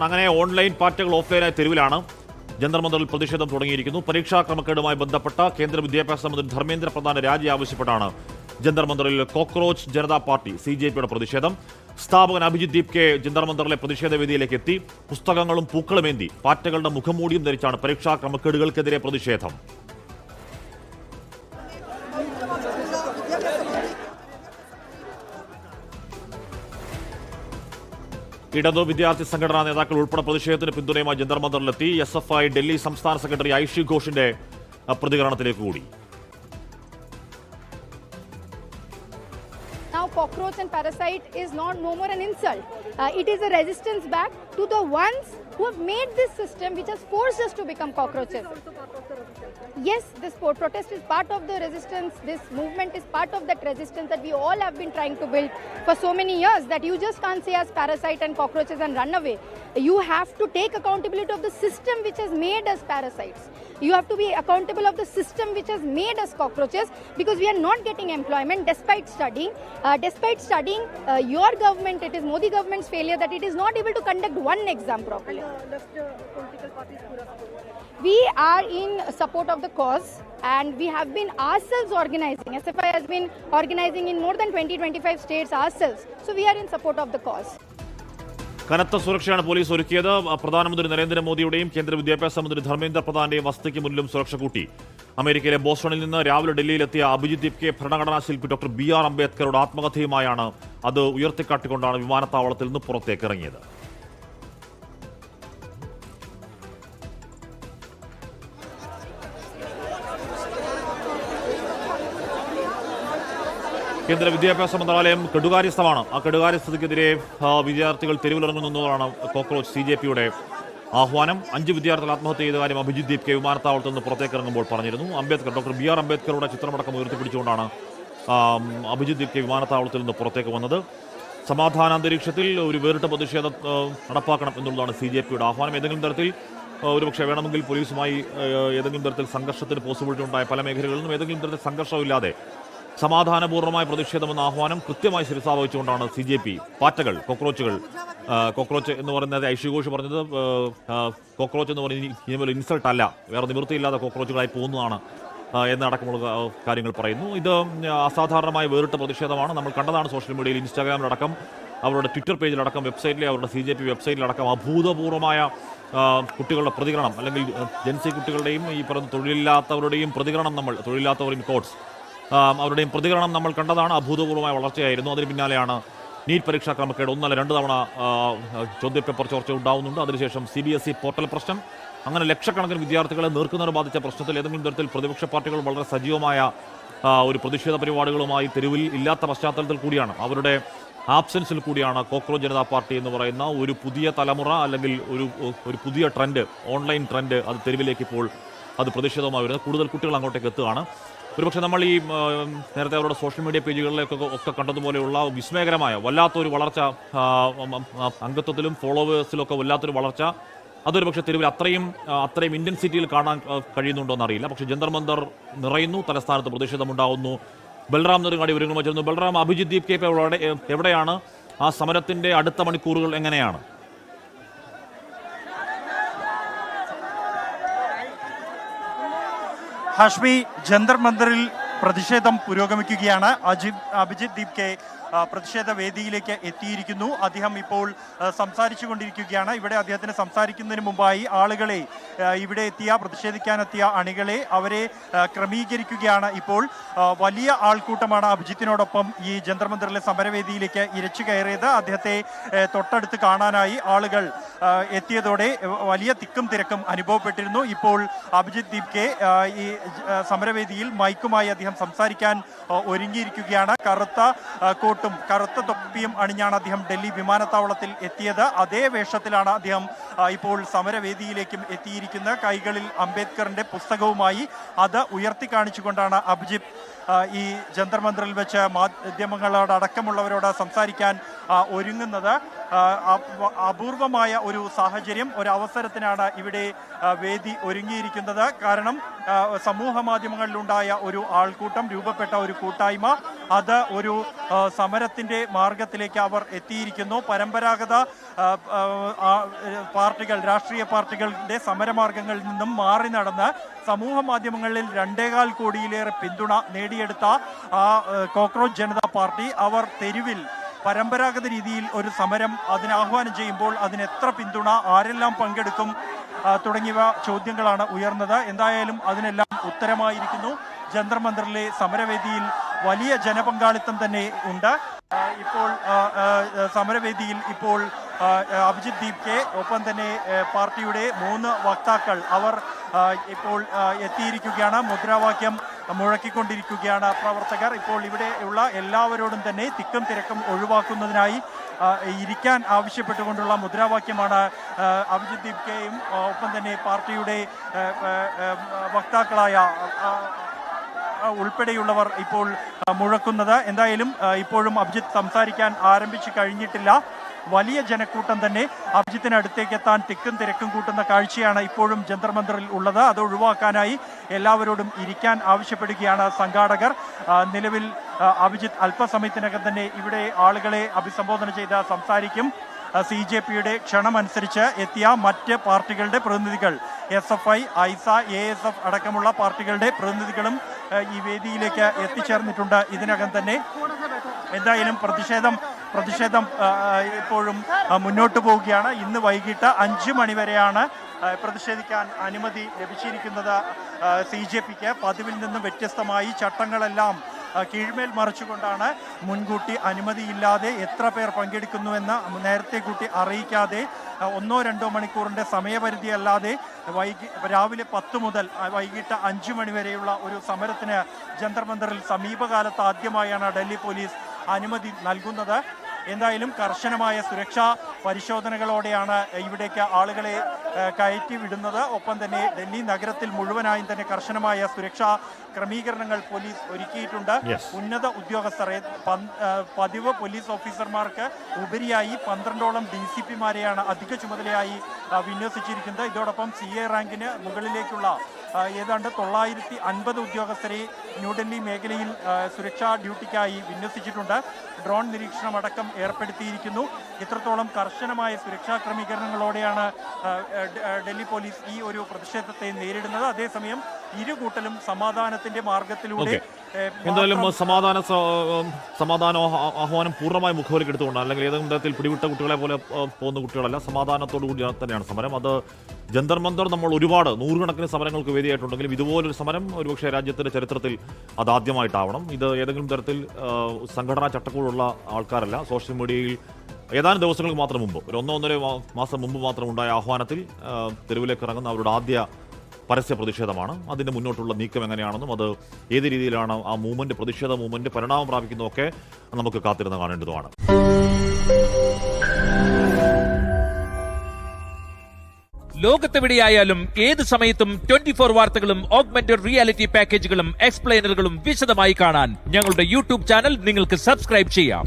അങ്ങനെ ഓൺലൈൻ പാർട്ടികൾ ഓഫ്ലൈനായി തെരുവിലാണ്. ജന്തർ മന്ദറിൽ പ്രതിഷേധം തുടങ്ങിയിരിക്കുന്നു. പരീക്ഷാ ക്രമക്കേടുമായി ബന്ധപ്പെട്ട കേന്ദ്ര വിദ്യാഭ്യാസ മന്ത്രി ധർമ്മേന്ദ്ര പ്രധാന്റെ രാജി ആവശ്യപ്പെട്ടാണ് ജന്തർ മന്ദറിൽ കോക്രോച്ച് ജനതാ പാർട്ടി CJPയുടെ പ്രതിഷേധം. സ്ഥാപകൻ അഭിജിത് ദീപ് കെ ജന്തർ മന്ദറിലെ പ്രതിഷേധ വേദിയിലേക്ക് എത്തി. പുസ്തകങ്ങളും പൂക്കളുമേന്തി പാർട്ടികളുടെ മുഖംമൂടിയും ധരിച്ചാണ് പരീക്ഷാ ക്രമക്കേടുകൾക്കെതിരെ പ്രതിഷേധം. ഇടതു വിദ്യാർത്ഥി സംഘടനാ നേതാക്കൾ ഉൾപ്പെടെ പ്രതിഷേധത്തിന് പിന്തുണയുമായി ജന്തർ മന്ദറിലെത്തി. SFI ഡൽഹി സംസ്ഥാന സെക്രട്ടറി ഐഷി ഘോഷിന്റെ പ്രതികരണത്തിലേക്ക് കൂടി. Now cockroach and parasite is no more an insult. It is a resistance back to the ones who have made this system which has forced us to become cockroaches. Yes, this protest is part of the resistance. This movement is part of that resistance that we all have been trying to build for so many years, that you just can't say as parasite and cockroaches and run away. You have to take accountability of the system which has made us parasites. You have to be accountable of the system which has made us cockroaches, because we are not getting employment despite studying. Your government, it is Modi government's failure that it is not able to conduct one exam properly. We are in support of the cause, and we have been ourselves organizing. SFI has been organizing in more than 20-25 states ourselves. So we are in support of the cause. കനത്ത സുരക്ഷയാണ് police ഒരുക്കിയത്. പ്രധാനമന്ത്രി നരേന്ദ്രമോദിയുടെയും കേന്ദ്ര വിദ്യാഭ്യാസ മന്ത്രി ധർമ്മേന്ദ്ര പ്രധാന്റെയും വസതിക്ക് മുന്നിലും സുരക്ഷ കൂട്ടി. അമേരിക്കയിലെ ബോസ്റ്റണിൽ നിന്ന് രാവിലെ ഡൽഹിയിലെത്തിയ അഭിജിത് ദീപ് കെ ഭരണഘടനാ ശില്പി ഡോക്ടർ BR അംബേദ്കറുടെ ആത്മകഥയുമായാണ് അത് ഉയർത്തിക്കാട്ടിക്കൊണ്ടാണ് വിമാനത്താവളത്തിൽ നിന്ന് പുറത്തേക്ക് ഇറങ്ങിയത്. കേന്ദ്ര വിദ്യാഭ്യാസ മന്ത്രാലയം കെടുകാര്യസ്ഥമാണ്. ആ കെടുകാര്യസ്ഥതയ്ക്കെതിരെ വിദ്യാർത്ഥികൾ തെരുവിലിറങ്ങുന്നതാണ് കോക്രോച്ച് CJPയുടെ ആഹ്വാനം. 5 വിദ്യാർത്ഥികൾ ആത്മഹത്യ ചെയ്ത കാര്യം അഭിജിത് ദീപ് കെ വിമാനത്താവളത്തിൽ നിന്ന് പുറത്തേക്ക് ഇറങ്ങുമ്പോൾ പറഞ്ഞിരുന്നു. ഡോക്ടർ BR അംബേദ്കറുടെ ചിത്രമടക്കം ഉയർത്തിപ്പിടിച്ചുകൊണ്ടാണ് അഭിജിത് ദീപ് കെ വിമാനത്താവളത്തിൽ നിന്ന് പുറത്തേക്ക് വന്നത്. സമാധാന അന്തരീക്ഷത്തിൽ ഒരു വേറിട്ട പ്രതിഷേധം നടപ്പാക്കണം എന്നുള്ളതാണ് CJPയുടെ ആഹ്വാനം. ഏതെങ്കിലും തരത്തിൽ ഒരുപക്ഷെ വേണമെങ്കിൽ പോലീസുമായി ഏതെങ്കിലും തരത്തിൽ സംഘർഷത്തിന് പോസിബിലിറ്റി ഉണ്ടായ പല മേഖലകളിൽ നിന്നും ഏതെങ്കിലും തരത്തിൽ സംഘർഷമില്ലാതെ സമാധാനപൂർണ്ണമായ പ്രതിഷേധമെന്ന ആഹ്വാനം കൃത്യമായി ശിരസാവഹിച്ചുകൊണ്ടാണ് CJP പാറ്റകൾ കോക്രോച്ച് എന്ന് പറയുന്നത് ഐഷി ഘോഷ് പറഞ്ഞത്. കോക്രോച്ച് എന്ന് പറയുന്നത് ഇനിമേൽ ഇൻസൾട്ട് അല്ല, വേറെ നിവൃത്തിയില്ലാതെ കോക്രോച്ചുകളായി പോകുന്നതാണ് എന്നടക്കമുള്ള കാര്യങ്ങൾ പറയുന്നു. ഇത് അസാധാരണമായ വേറിട്ട പ്രതിഷേധമാണ്. നമ്മൾ കണ്ടതാണ് സോഷ്യൽ മീഡിയയിൽ, ഇൻസ്റ്റാഗ്രാമിലടക്കം, അവരുടെ ട്വിറ്റർ പേജിലടക്കം, വെബ്സൈറ്റിലെ അവരുടെ CJP വെബ്സൈറ്റിലടക്കം അഭൂതപൂർവമായ കുട്ടികളുടെ പ്രതികരണം, അല്ലെങ്കിൽ ജൻസി കുട്ടികളുടെയും ഈ പറയുന്ന തൊഴിലില്ലാത്തവരുടെയും പ്രതികരണം, തൊഴിലില്ലാത്തവർ ഇൻ കോട്ട്സ്, അവരുടെയും പ്രതികരണം നമ്മൾ കണ്ടതാണ്. അഭൂതപൂർവമായ വളർച്ചയായിരുന്നു. അതിന് പിന്നാലെയാണ് നീറ്റ് പരീക്ഷാ ക്രമക്കേട് 1-2 തവണ ചോദ്യപേപ്പർ ചോർച്ച ഉണ്ടാവുന്നുണ്ട്. അതിനുശേഷം CBSE പോർട്ടൽ പ്രശ്നം, അങ്ങനെ ലക്ഷക്കണക്കിന് വിദ്യാർത്ഥികളെ നേർക്കുനേർ ബാധിച്ച പ്രശ്നത്തിൽ ഏതെങ്കിലും തരത്തിൽ പ്രതിപക്ഷ പാർട്ടികൾ വളരെ സജീവമായ ഒരു പ്രതിഷേധ പരിപാടികളുമായി തെരുവിൽ ഇല്ലാത്ത പശ്ചാത്തലത്തിൽ കൂടിയാണ്, അവരുടെ ആബ്സെൻസിൽ കൂടിയാണ് കോക്രോച്ച് ജനതാ പാർട്ടി എന്ന് പറയുന്ന ഒരു പുതിയ തലമുറ, അല്ലെങ്കിൽ ഒരു പുതിയ ട്രെൻഡ്, ഓൺലൈൻ ട്രെൻഡ്, അത് തെരുവിലേക്ക് ഇപ്പോൾ അത് പ്രതിഷേധമായി വരുന്നത്. കൂടുതൽ കുട്ടികൾ അങ്ങോട്ടേക്ക് എത്തുകയാണ്. ഒരുപക്ഷെ നമ്മൾ ഈ നേരത്തെ അവരുടെ സോഷ്യൽ മീഡിയ പേജുകളിലേക്കൊക്കെ കണ്ടതുപോലെയുള്ള വിസ്മയകരമായ വല്ലാത്തൊരു വളർച്ച, അംഗത്വത്തിലും ഫോളോവേഴ്സിലും ഒക്കെ വല്ലാത്തൊരു വളർച്ച, അതൊരു പക്ഷേ തെരുവിൽ അത്രയും ഇൻറ്റൻസിറ്റിയിൽ കാണാൻ കഴിയുന്നുണ്ടോ എന്നറിയില്ല. പക്ഷേ ജന്തർ മന്ദർ നിറയുന്നു, തലസ്ഥാനത്ത് പ്രതിഷേധമുണ്ടാകുന്നു. ബൽറാം നെടുങ്ങാടി ഒരുങ്ങുമ്പോൾ ചേർന്നു. ബൽറാം, അഭിജിത് ദീപ് കെ എവിടെയാണ്? ആ സമരത്തിന്റെ അടുത്ത മണിക്കൂറുകൾ എങ്ങനെയാണ്? ഹാഷ്മി, ജന്തർ മന്ദറിൽ പ്രതിഷേധം പുരോഗമിക്കുകയാണ്. അഭിജിത് ദീപ് കെ പ്രതിഷേധ വേദിയിലേക്ക് എത്തിയിരിക്കുന്നു. അദ്ദേഹം ഇപ്പോൾ സംസാരിച്ചു കൊണ്ടിരിക്കുകയാണ്. ഇവിടെ അദ്ദേഹത്തിന് സംസാരിക്കുന്നതിന് മുമ്പായി ആളുകളെ, ഇവിടെ പ്രതിഷേധിക്കാനെത്തിയ അണികളെ, അവരെ ക്രമീകരിക്കുകയാണ്. ഇപ്പോൾ വലിയ ആൾക്കൂട്ടമാണ് അഭിജിത്തിനോടൊപ്പം ഈ ജന്തർ മന്ദറിലെ സമരവേദിയിലേക്ക് ഇരച്ചു കയറിയത്. അദ്ദേഹത്തെ തൊട്ടടുത്ത് കാണാനായി ആളുകൾ എത്തിയതോടെ വലിയ തിക്കും തിരക്കും അനുഭവപ്പെട്ടിരുന്നു. ഇപ്പോൾ അഭിജിത് ദീപ് കെ ഈ സമരവേദിയിൽ മൈക്കുമായി അദ്ദേഹം സംസാരിക്കാൻ ഒരുങ്ങിയിരിക്കുകയാണ്. കറുത്ത കോട്ടും കറുത്ത തൊപ്പിയും അണിഞ്ഞാണ് അദ്ദേഹം ഡൽഹി വിമാനത്താവളത്തിൽ എത്തിയത്. അതേ വേഷത്തിലാണ് അദ്ദേഹം ഇപ്പോൾ സമരവേദിയിലേക്കും എത്തിയിരിക്കുന്നത്. കൈകളിൽ അംബേദ്കറിന്റെ പുസ്തകവുമായി അത് ഉയർത്തി കാണിച്ചുകൊണ്ടാണ് അഭിജിത്ത് ഈ ജന്തർ മന്ദറിൽ വെച്ച് മാധ്യമങ്ങളോടക്കമുള്ളവരോട് സംസാരിക്കാൻ ഒരുങ്ങുന്നത്. അപൂർവമായ ഒരു സാഹചര്യം, ഒരു അവസരത്തിനാണ് ഇവിടെ വേദി ഒരുങ്ങിയിരിക്കുന്നത്. കാരണം സമൂഹ മാധ്യമങ്ങളിലുണ്ടായ ഒരു ആൾക്കൂട്ടം, രൂപപ്പെട്ട ഒരു കൂട്ടായ്മ, അത് ഒരു സമരത്തിന്റെ മാർഗത്തിലേക്ക് അവർ എത്തിയിരിക്കുന്നു. പരമ്പരാഗത പാർട്ടികൾ, രാഷ്ട്രീയ പാർട്ടികളുടെ സമരമാർഗങ്ങളിൽ നിന്നും മാറി നടന്ന് സമൂഹ മാധ്യമങ്ങളിൽ 2.25 കോടിയിലേറെ പിന്തുണ നേടിയെടുത്ത ആ കോക്രോച്ച് ജനതാ പാർട്ടി അവർ തെരുവിൽ പരമ്പരാഗത രീതിയിൽ ഒരു സമരം അതിന് ആഹ്വാനം ചെയ്യുമ്പോൾ അതിന് എത്ര പിന്തുണ, ആരെല്ലാം പങ്കെടുക്കും തുടങ്ങിയവ ചോദ്യങ്ങളാണ് ഉയർന്നത്. എന്തായാലും അതിനെല്ലാം ഉത്തരമായിരിക്കുന്നു. ജന്തർ മന്ദറിലെ സമരവേദിയിൽ വലിയ ജനപങ്കാളിത്തം തന്നെ ഉണ്ട്. ഇപ്പോൾ സമരവേദിയിൽ ഇപ്പോൾ അഭിജിത്ത് ദീപ്കെ ഒപ്പം തന്നെ പാർട്ടിയുടെ 3 വക്താക്കൾ അവർ ഇപ്പോൾ എത്തിയിരിക്കുകയാണ്. മുദ്രാവാക്യം മുഴക്കിക്കൊണ്ടിരിക്കുകയാണ് പ്രവർത്തകർ. ഇപ്പോൾ ഇവിടെയുള്ള എല്ലാവരോടും തന്നെ തിക്കും തിരക്കും ഒഴിവാക്കുന്നതിനായി ഇരിക്കാൻ ആവശ്യപ്പെട്ടുകൊണ്ടുള്ള മുദ്രാവാക്യമാണ് അഭിജിത്ത് ദീപ്കെയും ഒപ്പം തന്നെ പാർട്ടിയുടെ വക്താക്കളായ ഉൾപ്പെടെയുള്ളവർ ഇപ്പോൾ മുഴക്കുന്നത്. എന്തായാലും ഇപ്പോഴും അഭിജിത്ത് സംസാരിക്കാൻ ആരംഭിച്ചു കഴിഞ്ഞിട്ടില്ല. വലിയ ജനക്കൂട്ടം തന്നെ അഭിജിത്തിന് അടുത്തേക്ക് എത്താൻ തിക്കും തിരക്കും കൂട്ടുന്ന കാഴ്ചയാണ് ഇപ്പോഴും ജന്തർ മന്ദറിൽ ഉള്ളത്. അത് ഒഴിവാക്കാനായി എല്ലാവരോടും ഇരിക്കാൻ ആവശ്യപ്പെടുകയാണ് സംഘാടകർ. നിലവിൽ അഭിജിത്ത് അല്പസമയത്തിനകം തന്നെ ഇവിടെ ആളുകളെ അഭിസംബോധന ചെയ്ത് സംസാരിക്കും. CJPയുടെ ക്ഷണമനുസരിച്ച് എത്തിയ മറ്റ് പാർട്ടികളുടെ പ്രതിനിധികൾ, SFI, ഐസ, ASF അടക്കമുള്ള പാർട്ടികളുടെ പ്രതിനിധികളും ഈ വേദിയിലേക്ക് എത്തിച്ചേർന്നിട്ടുണ്ട് ഇതിനകം തന്നെ. എന്തായാലും പ്രതിഷേധം ഇപ്പോഴും മുന്നോട്ട് പോവുകയാണ്. ഇന്ന് വൈകിട്ട് 5 മണി വരെയാണ് പ്രതിഷേധിക്കാൻ അനുമതി ലഭിച്ചിരിക്കുന്നത് CJPക്ക്. പതിവിൽ നിന്നും വ്യത്യസ്തമായി ചട്ടങ്ങളെല്ലാം കീഴ്മേൽ മറിച്ചുകൊണ്ടാണ് മുൻകൂട്ടി അനുമതിയില്ലാതെ എത്ര പേർ പങ്കെടുക്കുന്നുവെന്ന് നേരത്തെ കൂട്ടി അറിയിക്കാതെ 1-2 മണിക്കൂറിൻ്റെ സമയപരിധി അല്ലാതെ രാവിലെ 10 മുതൽ വൈകിട്ട് 5 മണി വരെയുള്ള ഒരു സമരത്തിന് ജന്തർ മന്ദറിൽ സമീപകാലത്ത് ആദ്യമായാണ് ഡൽഹി പോലീസ് അനുമതി നൽകുന്നത്. എന്തായാലും കർശനമായ സുരക്ഷാ പരിശോധനകളോടെയാണ് ഇവിടേക്ക് ആളുകളെ കയറ്റി വിടുന്നത്. ഒപ്പം തന്നെ ഡൽഹി നഗരത്തിൽ മുഴുവനായും തന്നെ കർശനമായ സുരക്ഷാ ക്രമീകരണങ്ങൾ പോലീസ് ഒരുക്കിയിട്ടുണ്ട്. ഉന്നത ഉദ്യോഗസ്ഥരെ, പതിവ് പോലീസ് ഓഫീസർമാർക്ക് ഉപരിയായി 12ഓളം DCPമാരെയാണ് അധിക ചുമതലയായി വിന്യസിച്ചിരിക്കുന്നത്. ഇതോടൊപ്പം CA റാങ്കിന് മുകളിലേക്കുള്ള ഏതാണ്ട് 950 ഉദ്യോഗസ്ഥരെ ന്യൂഡൽഹി മേഖലയിൽ സുരക്ഷാ ഡ്യൂട്ടിക്കായി വിന്യസിച്ചിട്ടുണ്ട്. ഡ്രോൺ നിരീക്ഷണം അടക്കം ഏർപ്പെടുത്തിയിരിക്കുന്നു. ഇത്രത്തോളം കർശനമായ സുരക്ഷാ ക്രമീകരണങ്ങളോടെയാണ് ഡൽഹി പോലീസ് ഈ ഒരു പ്രതിഷേധത്തെ നേരിടുന്നത്. അതേസമയം ഇരുകൂട്ടലും സമാധാനത്തിന്റെ മാർഗത്തിലൂടെ എന്തായാലും സമാധാന ആഹ്വാനം പൂർണ്ണമായി മുഖവിലേക്ക് എടുത്തുകൊണ്ട്, അല്ലെങ്കിൽ ഏതെങ്കിലും തരത്തിൽ പിടിവിട്ട കുട്ടികളെ പോലെ പോകുന്ന കുട്ടികളല്ല, സമാധാനത്തോടു കൂടി തന്നെയാണ് സമരം. അത് ജന്തർ മന്ദർ നമ്മൾ ഒരുപാട് 100 കണക്കിന് സമരങ്ങൾക്ക് വേദിയായിട്ടുണ്ടെങ്കിലും ഇതുപോലൊരു സമരം ഒരുപക്ഷെ രാജ്യത്തിന്റെ ചരിത്രത്തിൽ അതാദ്യമായിട്ടാവണം. ഇത് ഏതെങ്കിലും തരത്തിൽ സംഘടനാ ചട്ടക്കൂടുള്ള ആൾക്കാരല്ല. സോഷ്യൽ മീഡിയയിൽ ഏതാനും ദിവസങ്ങൾക്ക് മാത്രം മുമ്പ്, ഒരു 1-1.5 മാസം മുമ്പ് മാത്രം ഉണ്ടായ ആഹ്വാനത്തിൽ തെരുവിലേക്ക് ഇറങ്ങുന്ന അവരുടെ ആദ്യ പരസ്യ പ്രതിഷേധമാണ്. അതിൻ്റെ മുന്നോട്ടുള്ള നീക്കം എങ്ങനെയാണെന്നും അത് ഏത് രീതിയിലാണ് ആ പ്രതിഷേധ മൂവ്മെന്റ് പരിണാമം പ്രാപിക്കുന്നതൊക്കെ നമുക്ക് കാത്തിരുന്ന് കാണേണ്ടതുമാണ്. ലോകത്തെവിടെയായാലും ഏത് സമയത്തും 24 വാർത്തകളും ഓഗ്മെന്റഡ് റിയാലിറ്റി പാക്കേജുകളും എക്സ്പ്ലെയിനറുകളും വിശദമായി കാണാൻ ഞങ്ങളുടെ YouTube ചാനൽ നിങ്ങൾക്ക് സബ്സ്ക്രൈബ് ചെയ്യാം.